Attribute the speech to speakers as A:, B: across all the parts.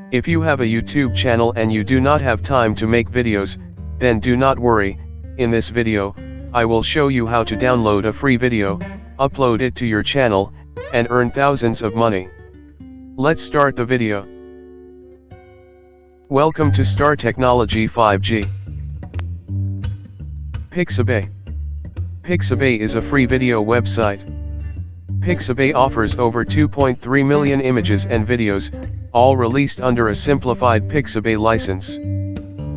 A: If you have a YouTube channel and you do not have time to make videos, then do not worry. In this video, I will show you how to download a free video, upload it to your channel, and earn thousands of money. Let's start the video. Welcome to Star Technology 5G. Pixabay. Pixabay is a free video website. Pixabay offers over 2.3 million images and videos, all released under a simplified Pixabay license.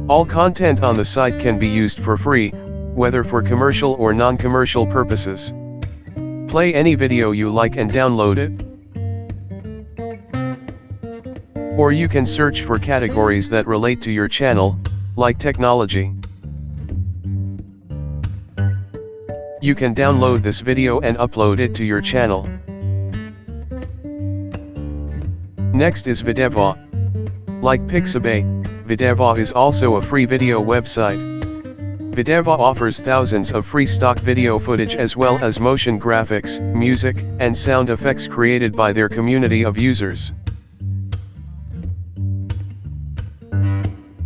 A: All content on the site can be used for free, whether for commercial or non-commercial purposes. Play any video you like and download it. Or you can search for categories that relate to your channel, like technology. You can download this video and upload it to your channel. Next is Video-20. Like Pixabay, Video-20 is also a free video website. Video-20 offers thousands of free stock video footage as well as motion graphics, music, and sound effects created by their community of users.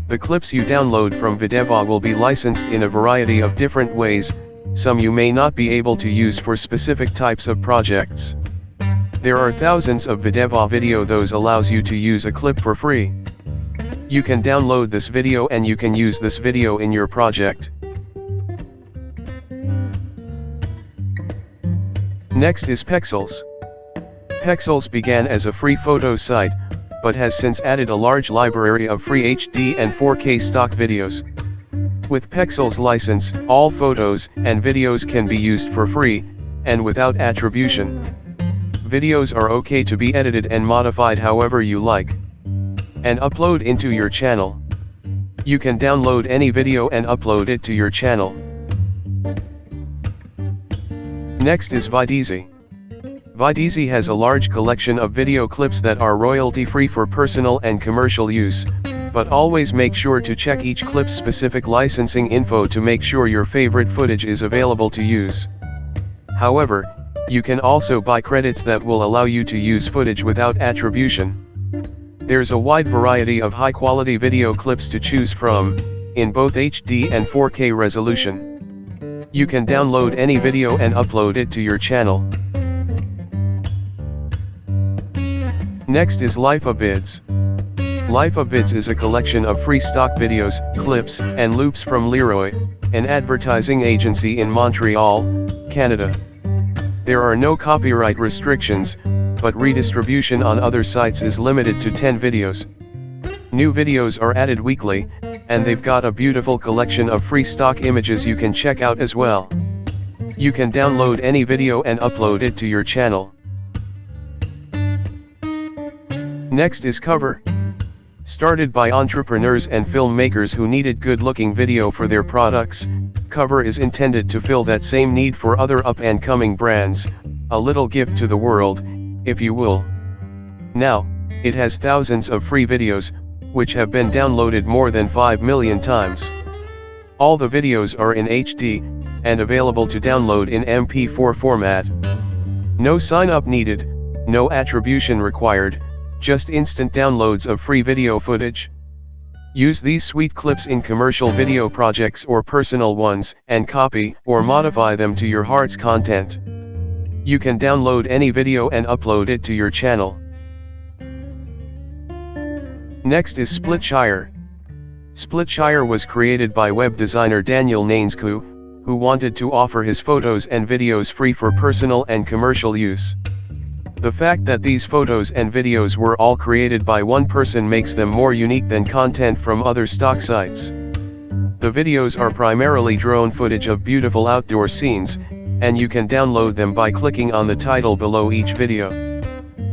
A: The clips you download from Video-20 will be licensed in a variety of different ways. Some you may not be able to use for specific types of projects. There are thousands of Video-20 video those allows you to use a clip for free. You can download this video and you can use this video in your project. Next is Pexels. Pexels began as a free photo site, but has since added a large library of free HD and 4K stock videos. With Pexels license, all photos and videos can be used for free, and without attribution. Videos are okay to be edited and modified however you like, and upload into your channel. You can download any video and upload it to your channel. Next is Video-20. Video-20 has a large collection of video clips that are royalty-free for personal and commercial use, but always make sure to check each clip's specific licensing info to make sure your favorite footage is available to use. However, you can also buy credits that will allow you to use footage without attribution. There's a wide variety of high-quality video clips to choose from, in both HD and 4K resolution. You can download any video and upload it to your channel. Next is Life of Vids. Life of Vids is a collection of free stock videos, clips, and loops from Leroy, an advertising agency in Montreal, Canada. There are no copyright restrictions, but redistribution on other sites is limited to 10 videos. New videos are added weekly, and they've got a beautiful collection of free stock images you can check out as well. You can download any video and upload it to your channel. Next is Cover. Started by entrepreneurs and filmmakers who needed good-looking video for their products, Cover is intended to fill that same need for other up-and-coming brands, a little gift to the world, if you will. Now, it has thousands of free videos, which have been downloaded more than 5 million times. All the videos are in HD, and available to download in MP4 format. No sign-up needed, no attribution required, just instant downloads of free video footage. Use these sweet clips in commercial video projects or personal ones, and copy or modify them to your heart's content. You can download any video and upload it to your channel. Next is Splitshire. Splitshire was created by web designer Daniel Nainsku, who wanted to offer his photos and videos free for personal and commercial use. The fact that these photos and videos were all created by one person makes them more unique than content from other stock sites. The videos are primarily drone footage of beautiful outdoor scenes, and you can download them by clicking on the title below each video.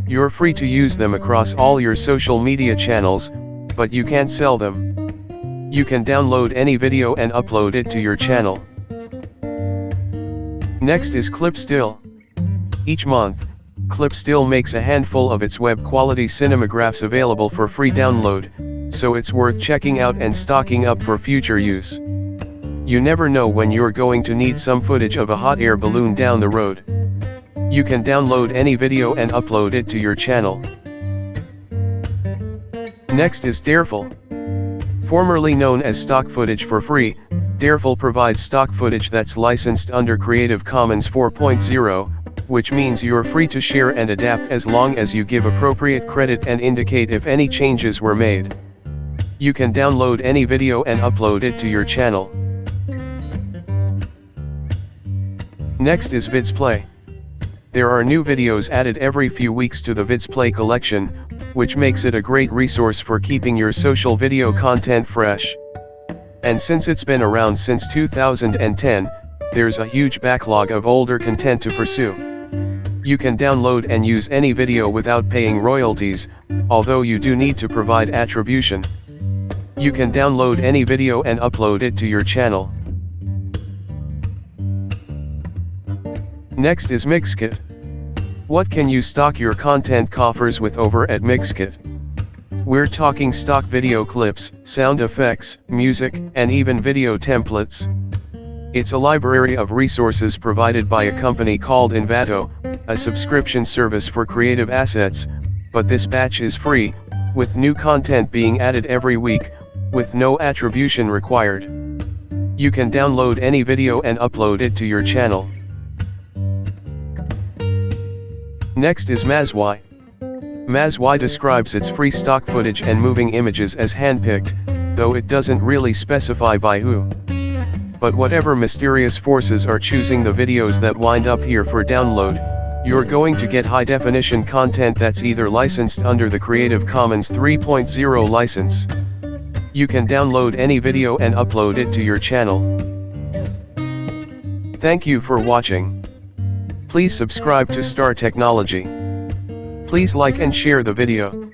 A: You're free to use them across all your social media channels, but you can't sell them. You can download any video and upload it to your channel. Next is Clipstill. Each month, Clipstill makes a handful of its web-quality cinemagraphs available for free download, so it's worth checking out and stocking up for future use. You never know when you're going to need some footage of a hot air balloon down the road. You can download any video and upload it to your channel. Next is Dareful. Formerly known as stock footage for free, Dareful provides stock footage that's licensed under Creative Commons 4.0, which means you're free to share and adapt as long as you give appropriate credit and indicate if any changes were made. You can download any video and upload it to your channel. Next is VidsPlay. There are new videos added every few weeks to the VidsPlay collection, which makes it a great resource for keeping your social video content fresh. And since it's been around since 2010, there's a huge backlog of older content to pursue. You can download and use any video without paying royalties, although you do need to provide attribution. You can download any video and upload it to your channel. Next is Mixkit. What can you stock your content coffers with over at Mixkit? We're talking stock video clips, sound effects, music, and even video templates. It's a library of resources provided by a company called Envato, a subscription service for creative assets, but this batch is free, with new content being added every week, with no attribution required. You can download any video and upload it to your channel. Next is Mazwy. Mazwy describes its free stock footage and moving images as handpicked, though it doesn't really specify by who. But whatever mysterious forces are choosing the videos that wind up here for download, you're going to get high-definition content that's either licensed under the Creative Commons 3.0 license. You can download any video and upload it to your channel. Thank you for watching. Please subscribe to Star Technology. Please like and share the video.